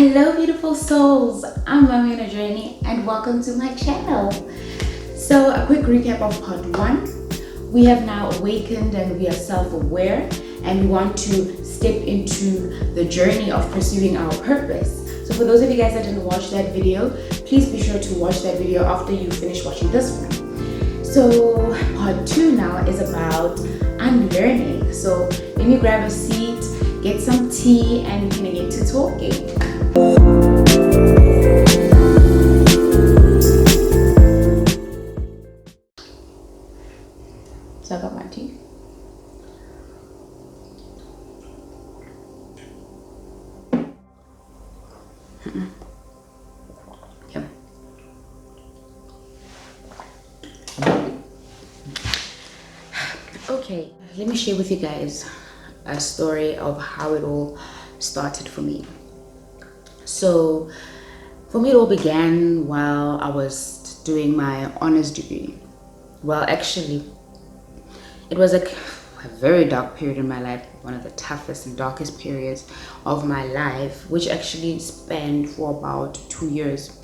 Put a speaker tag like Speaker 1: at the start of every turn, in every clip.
Speaker 1: Hello beautiful souls, I'm Mommy on a Journey and welcome to my channel. So a quick recap of part 1. We have now awakened and we are self-aware and we want to step into the journey of pursuing our purpose. So for those of you guys that didn't watch that video, please be sure to watch that video after you finish watching this one. So part 2 now is about unlearning. So let me grab a seat, get some tea, and we can get to talking. So I got my tea. Okay. Okay, let me share with you guys a story of how it all started for me. So for me, it all began while I was doing my honors degree. Well, actually, it was a very dark period in my life, one of the toughest and darkest periods of my life, which actually spanned for about 2 years.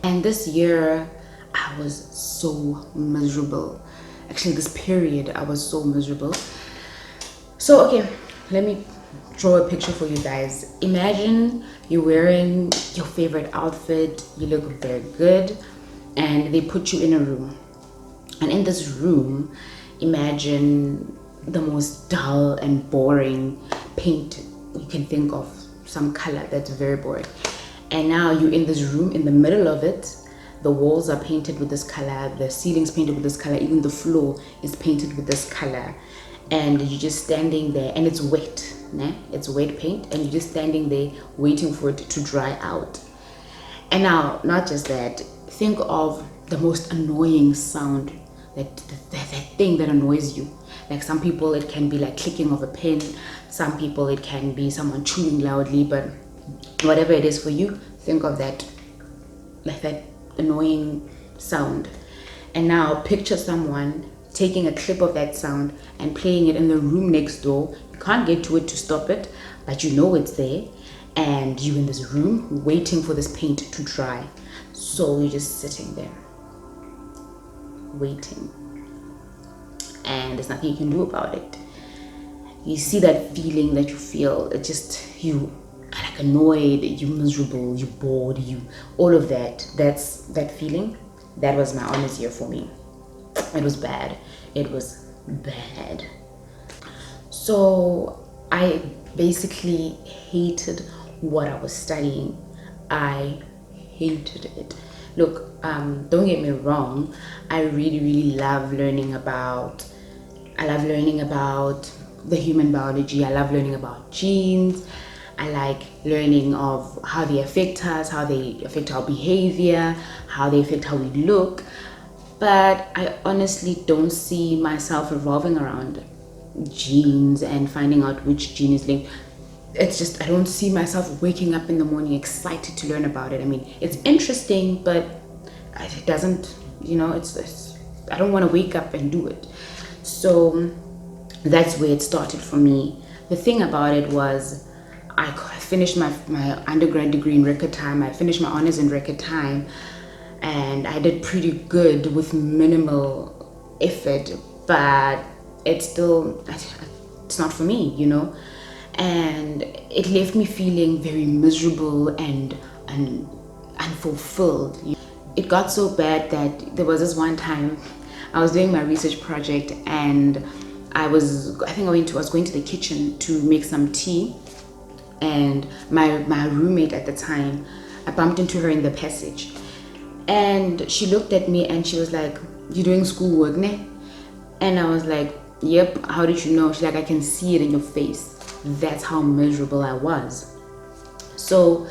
Speaker 1: And this year, I was so miserable. Actually, this period, I was so miserable. So, okay, let me draw a picture for you guys. Imagine you're wearing your favorite outfit, you look very good, and they put you in a room. And in this room, imagine the most dull and boring paint you can think of, some color that's very boring. And now you're in this room, in the middle of it, the walls are painted with this color, the ceiling's painted with this color, even the floor is painted with this color. And you're just standing there, and it's wet, né? It's wet paint, and you're just standing there waiting for it to dry out. And now, not just that, think of the most annoying sound, that thing that annoys you. Like some people, it can be like clicking of a pen. Some people, it can be someone chewing loudly. But whatever it is for you, think of that, like that annoying sound. And now picture someone taking a clip of that sound and playing it in the room next door. You can't get to it to stop it, but you know it's there, and you're in this room waiting for this paint to dry. So you're just sitting there waiting, and there's nothing you can do about it. You see that feeling that you feel, it just, you are like annoyed, you're miserable, you're bored, you all of that. That's that feeling. That was my honors year for me. It was bad. It was bad. So I basically hated what I was studying. I hated it. Look, don't get me wrong. I really love learning about the human biology. I love learning about genes. I like learning of how they affect us, how they affect our behavior, how they affect how we look. But I honestly don't see myself revolving around genes and finding out which gene is linked. It's just, I don't see myself waking up in the morning excited to learn about it. I mean, it's interesting, but it doesn't, it's I don't want to wake up and do it. So that's where it started for me. The thing about it was, I finished my undergrad degree in record time. I finished my honors in record time. And I did pretty good with minimal effort, but it's not for me, and it left me feeling very miserable and unfulfilled. It got so bad that there was this one time I was doing my research project, and I was going to the kitchen to make some tea, and my roommate at the time, I bumped into her in the passage. And she looked at me and she was like, "You doing schoolwork, ne?" And I was like, "Yep, how did you know?" She's like, "I can see it in your face." That's how miserable I was. So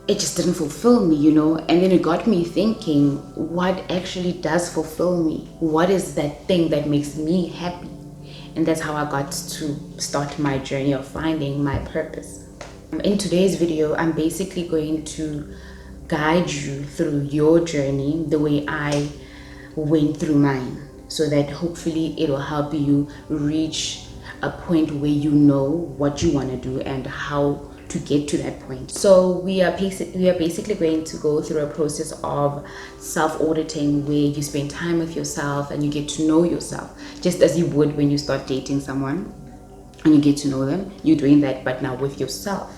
Speaker 1: it just didn't fulfill me, and then it got me thinking, what actually does fulfill me? What is that thing that makes me happy? And that's how I got to start my journey of finding my purpose. In today's video, I'm basically going to guide you through your journey the way I went through mine, so that hopefully it will help you reach a point where you know what you want to do and how to get to that point. So we are basically going to go through a process of self-auditing, where you spend time with yourself and you get to know yourself, just as you would when you start dating someone and you get to know them. You're doing that, but now with yourself.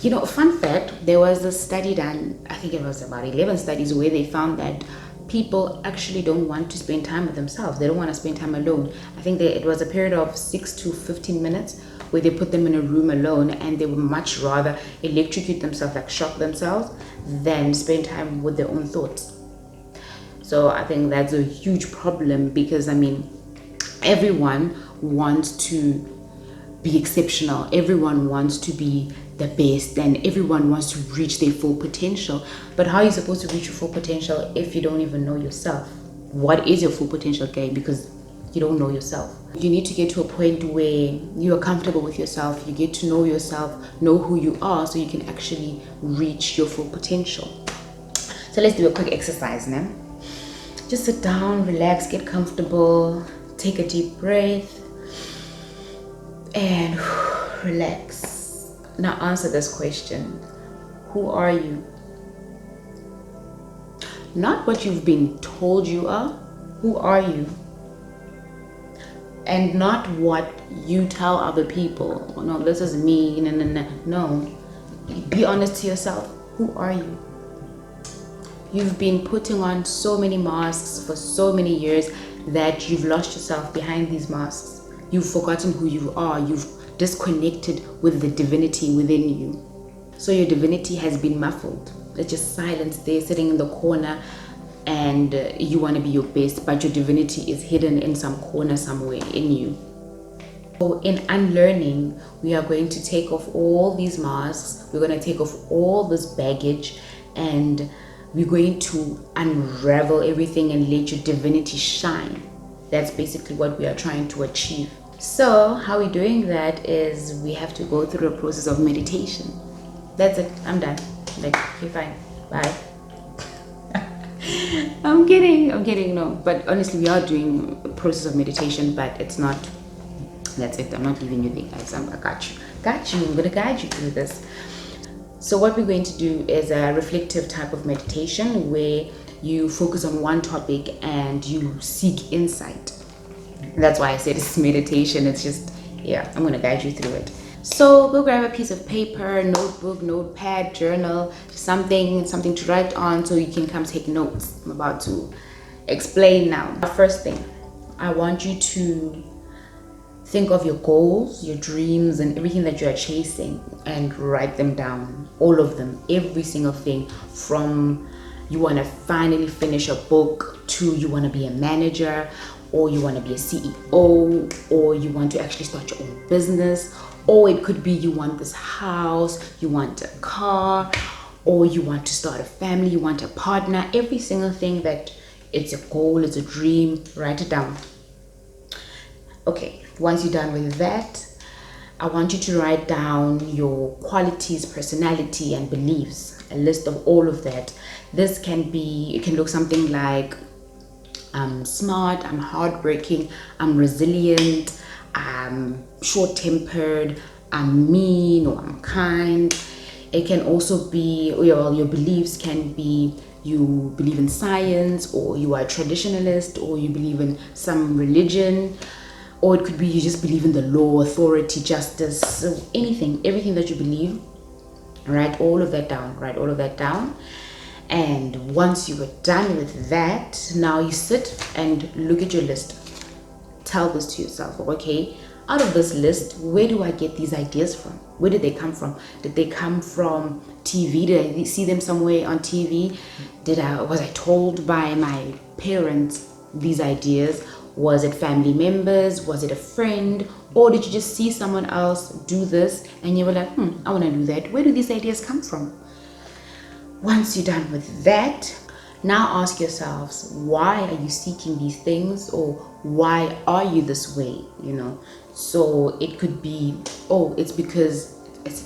Speaker 1: You know, fun fact, there was a study done, I think it was about 11 studies, where they found that people actually don't want to spend time with themselves. They don't want to spend time alone. I think it was a period of 6 to 15 minutes where they put them in a room alone, and they would much rather electrocute themselves, like shock themselves, than spend time with their own thoughts. So I think that's a huge problem, because I mean, everyone wants to be exceptional, everyone wants to be the best, and everyone wants to reach their full potential. But how are you supposed to reach your full potential if you don't even know yourself? What is your full potential, game? Because you don't know yourself. You need to get to a point where you are comfortable with yourself, you get to know yourself, know who you are, so you can actually reach your full potential. So let's do a quick exercise now. Just sit down, relax, get comfortable, take a deep breath, and relax. Now answer this question. Who are you? Not what you've been told you are. Who are you? And not what you tell other people. Oh, no, this is me. No. Be honest to yourself. Who are you? You've been putting on so many masks for so many years that you've lost yourself behind these masks. You've forgotten who you are. You've disconnected with the divinity within you. So your divinity has been muffled. It's just silence there, sitting in the corner, and you want to be your best, but your divinity is hidden in some corner somewhere in you. So in unlearning, we are going to take off all these masks. We're going to take off all this baggage, and we're going to unravel everything and let your divinity shine. That's basically what we are trying to achieve. So how we're doing that is we have to go through a process of meditation. That's it. I'm done. Like, okay, fine. Bye. I'm kidding. No, but honestly, we are doing a process of meditation, but it's not. That's it. I'm not leaving you there, guys. I got you. I'm gonna guide you through this. So what we're going to do is a reflective type of meditation where you focus on one topic and you seek insight. That's why I said it's meditation. It's just, yeah, I'm gonna guide you through it. So go grab a piece of paper, notebook, notepad, journal, something to write on so you can come take notes. I'm about to explain now. First thing, I want you to think of your goals, your dreams, and everything that you are chasing, and write them down. All of them, every single thing, from you want to finally finish a book to you want to be a manager, or you want to be a CEO, or you want to actually start your own business, or it could be you want this house, you want a car, or you want to start a family, you want a partner. Every single thing that it's a goal, it's a dream, write it down. Okay, once you're done with that, I want you to write down your qualities, personality, and beliefs, a list of all of that. This can be, it can look something like, I'm smart, I'm hardworking, I'm resilient, I'm short-tempered, I'm mean, or I'm kind. It can also be, well, your beliefs can be, you believe in science, or you are a traditionalist, or you believe in some religion, or it could be you just believe in the law, authority, justice, so anything, everything that you believe. Write all of that down. And once you are done with that, now you sit and look at your list. Tell this to yourself, okay, out of this list, where do I get these ideas from? Where did they come from? Did they come from TV? Did I see them somewhere on TV? Was I told by my parents these ideas? Was it family members? Was it a friend? Or did you just see someone else do this and you were like, I want to do that? Where do these ideas come from? Once you're done with that, now ask yourselves, why are you seeking these things, or why are you this way? So it could be, it's because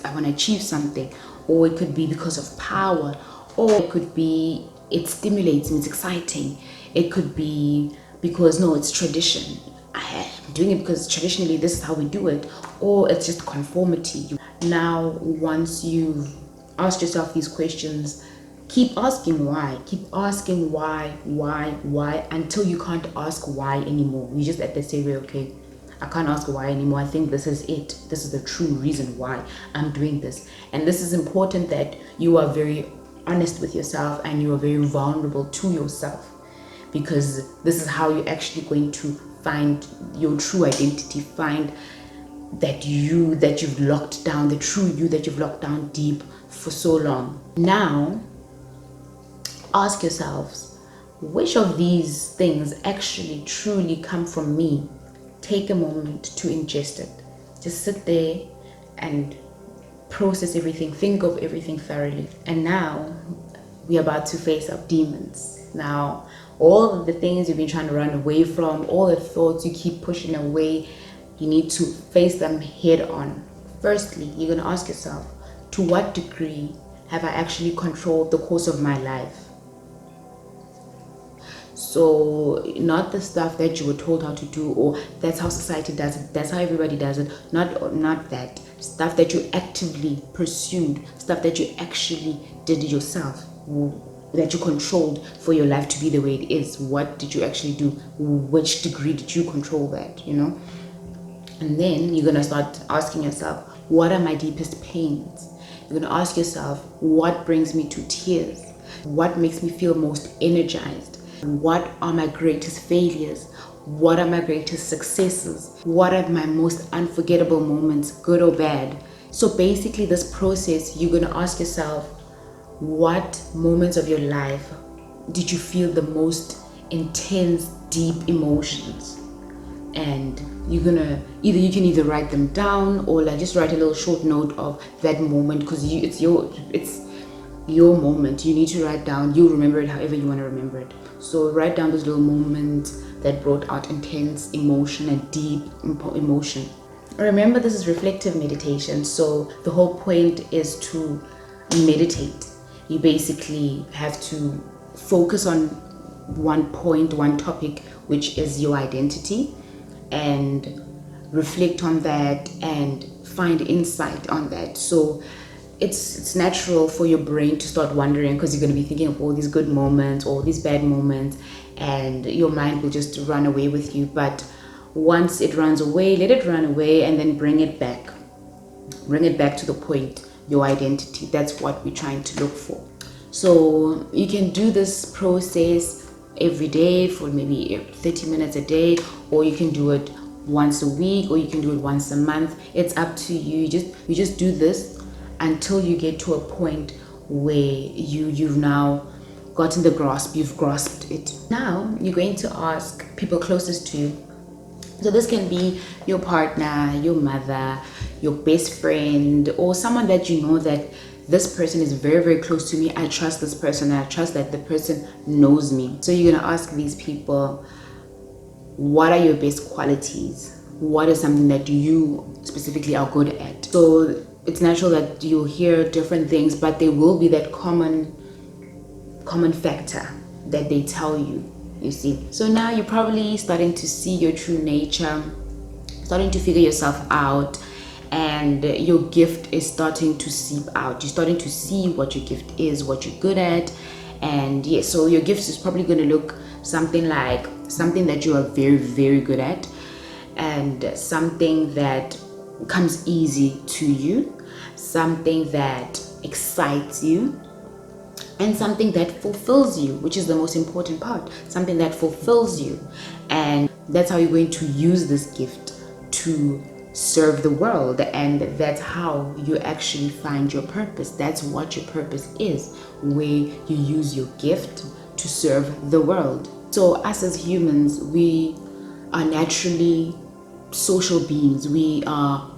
Speaker 1: I want to achieve something, or it could be because of power, or it could be it stimulates me, it's exciting. It could be because, no, it's tradition. I'm doing it because traditionally this is how we do it, or it's just conformity. Now, once you've asked yourself these questions, keep asking why. Keep asking why, until you can't ask why anymore. You just at the stage where, okay, I can't ask why anymore. I think this is it. This is the true reason why I'm doing this. And this is important, that you are very honest with yourself and you are very vulnerable to yourself, because this is how you're actually going to find your true identity, find that you that you've locked down, the true you that you've locked down deep for so long. Now, ask yourselves, which of these things actually truly come from me? Take a moment to ingest it. Just sit there and process everything, think of everything thoroughly. And now we're about to face up demons. Now, all of the things you've been trying to run away from, all the thoughts you keep pushing away, you need to face them head on. Firstly, you're going to ask yourself, to what degree have I actually controlled the course of my life? So not the stuff that you were told how to do, or that's how society does it, that's how everybody does it. Not that stuff that you actively pursued, stuff that you actually did yourself, that you controlled for your life to be the way it is. What did you actually do? Which degree did you control that, And then you're going to start asking yourself, what are my deepest pains? You're going to ask yourself, what brings me to tears? What makes me feel most energized? What are my greatest failures? What are my greatest successes? What are my most unforgettable moments, good or bad? So basically, this process, you're going to ask yourself, what moments of your life did you feel the most intense, deep emotions? And you're gonna you can either write them down, or like just write a little short note of that moment, because it's your moment. You need to write down. You'll remember it however you want to remember it. So write down those little moments that brought out intense emotion and deep emotion. Remember, this is reflective meditation, so the whole point is to meditate. You basically have to focus on one point, one topic, which is your identity, and reflect on that and find insight on that. So it's natural for your brain to start wondering, because you're going to be thinking of all these good moments, all these bad moments, and your mind will just run away with you. But once it runs away, let it run away, and then bring it back to the point, your identity. That's what we're trying to look for. So you can do this process every day for maybe 30 minutes a day, or you can do it once a week, or you can do it once a month. It's up to you. You just do this until you get to a point where you've now gotten the grasp, you've grasped it. Now you're going to ask people closest to you. So this can be your partner, your mother, your best friend, or someone that you know that this person is very, very close to me. I trust this person, and I trust that the person knows me. So you're going to ask these people, what are your best qualities? What is something that you specifically are good at? So it's natural that you'll hear different things, but there will be that common factor that they tell you, you see. So now you're probably starting to see your true nature, starting to figure yourself out, and your gift is starting to seep out. You're starting to see what your gift is, what you're good at. And yeah, so your gift is probably going to look something like something that you are very, very good at, and something that comes easy to you, something that excites you, and something that fulfills you, which is the most important part, something that fulfills you. And that's how you're going to use this gift to serve the world, and that's how you actually find your purpose. That's what your purpose is, where you use your gift to serve the world. So us as humans, we are naturally social beings. We are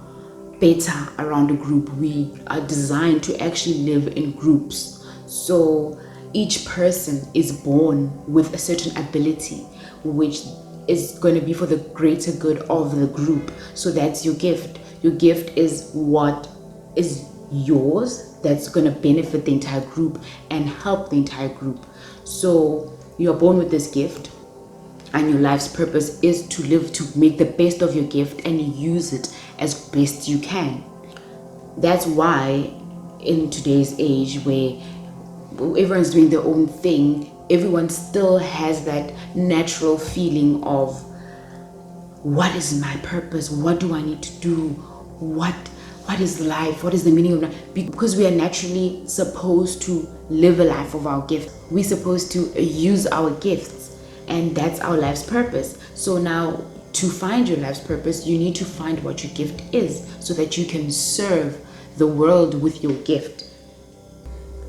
Speaker 1: better around a group. We are designed to actually live in groups. So each person is born with a certain ability, which is going to be for the greater good of the group. So that's your gift. Your gift is what is yours, that's going to benefit the entire group and help the entire group. So you're born with this gift, And your life's purpose is to live, to make the best of your gift and use it as best you can. That's why in today's age where everyone's doing their own thing, everyone still has that natural feeling of, what is my purpose? What do I need to do? What is life? What is the meaning of life? Because we are naturally supposed to live a life of our gift. We're supposed to use our gifts, and that's our life's purpose. So now, to find your life's purpose, you need to find what your gift is so that you can serve the world with your gift.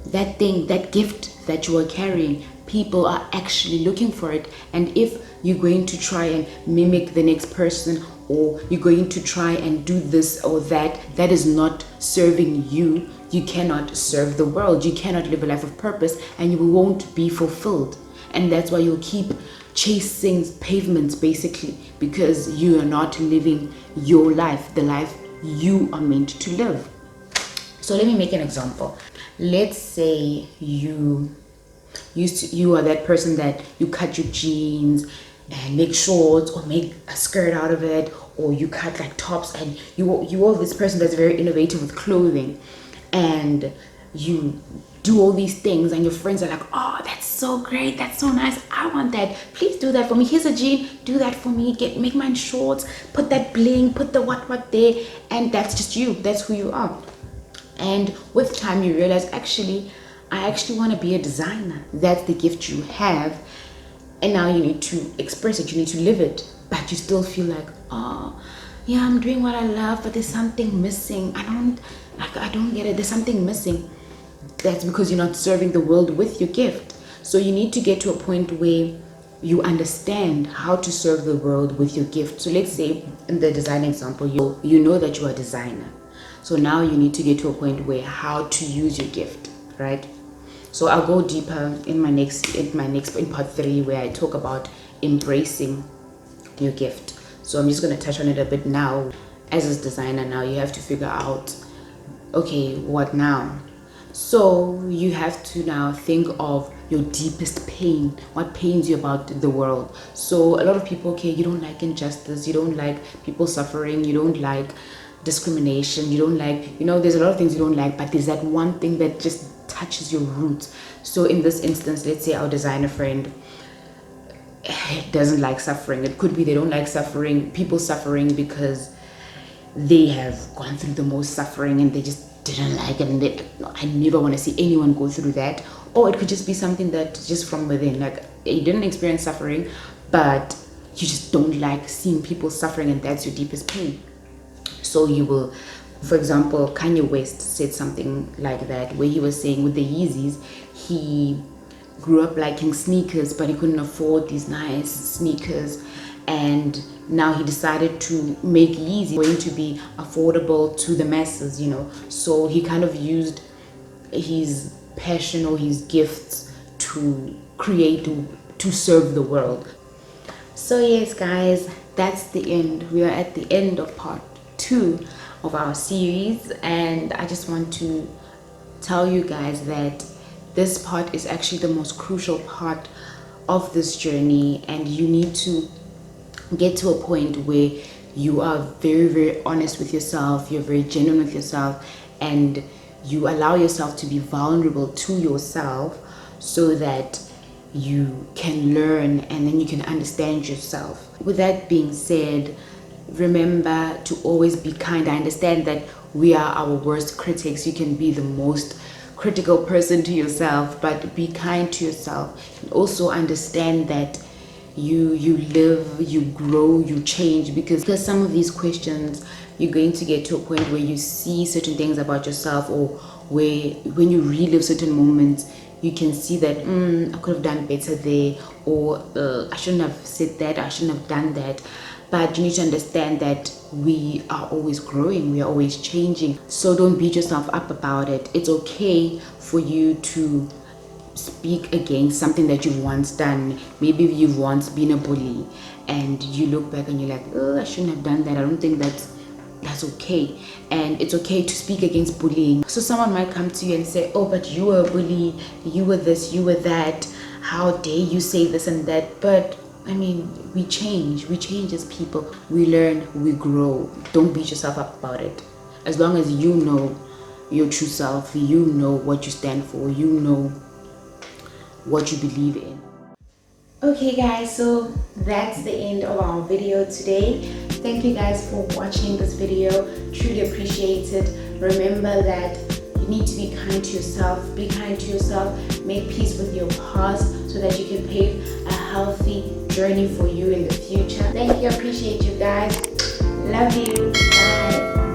Speaker 1: That thing, that gift that you are carrying, people are actually looking for it. And if you're going to try and mimic the next person, or you're going to try and do this or that, that is not serving you. You cannot serve the world. You cannot live a life of purpose, and you won't be fulfilled. And that's why you'll keep chasing pavements, basically, because you are not living your life, the life you are meant to live. So let me make an example. Let's say you are that person that you cut your jeans and make shorts, or make a skirt out of it, or you cut like tops, and you are this person that's very innovative with clothing, and you do all these things, and your friends are like, oh, that's so great, that's so nice, I want that, please do that for me, here's a jean, do that for me, make mine shorts, put that bling, put the what there. And that's just you, that's who you are. And with time you realize, I actually want to be a designer. That's the gift you have, and now you need to express it, you need to live it. But you still feel like, oh yeah, I'm doing what I love, but there's something missing. I don't get it, there's something missing. That's because you're not serving the world with your gift. So you need to get to a point where you understand how to serve the world with your gift. So let's say in the design example, you know that you are a designer. So now you need to get to a point where how to use your gift, right? So I'll go deeper in part 3, where I talk about embracing your gift. So I'm just going to touch on it a bit now. As a designer now, you have to figure out, okay, what now? So you have to now think of your deepest pain, what pains you about the world. So a lot of people, okay, you don't like injustice, you don't like people suffering, you don't like discrimination, you don't like, there's a lot of things you don't like, but there's that one thing that just touches your roots. So in this instance, let's say our designer friend doesn't like suffering. It could be they don't like people suffering because they have gone through the most suffering and they just didn't like it, and I never want to see anyone go through that. Or it could just be something that just from within, like you didn't experience suffering, but you just don't like seeing people suffering, and that's your deepest pain. So you will, for example, Kanye West said something like that, where he was saying with the Yeezys, he grew up liking sneakers, but he couldn't afford these nice sneakers, and now he decided to make Yeezy going to be affordable to the masses, So he kind of used his passion or his gifts to create, to serve the world. So yes, guys, that's the end. We are at the end of part 2 of our series, and I just want to tell you guys that this part is actually the most crucial part of this journey, and you need to get to a point where you are very, very honest with yourself, you're very genuine with yourself, and you allow yourself to be vulnerable to yourself so that you can learn and then you can understand yourself. With that being said, remember to always be kind. I understand that we are our worst critics. You can be the most critical person to yourself, but be kind to yourself, and also understand that you live, you grow, you change, because some of these questions, you're going to get to a point where you see certain things about yourself, or where when you relive certain moments, you can see that I could have done better there, or I shouldn't have said that, I shouldn't have done that. But you need to understand that we are always growing, we are always changing. So don't beat yourself up about it. It's okay for you to speak against something that you've once done. Maybe you've once been a bully and you look back and you're like, oh, I shouldn't have done that. I don't think that's okay. And it's okay to speak against bullying. So someone might come to you and say, oh, but you were a bully, you were this, you were that, how dare you say this and that. But I mean, we change as people. We learn, we grow. Don't beat yourself up about it. As long as you know your true self, you know what you stand for, you know what you believe in. Okay guys, so that's the end of our video today. Thank you guys for watching this video. Truly appreciate it. Remember that you need to be kind to yourself. Be kind to yourself. Make peace with your past so that you can pave a healthy journey for you in the future. Thank you. Appreciate you guys. Love you. Bye.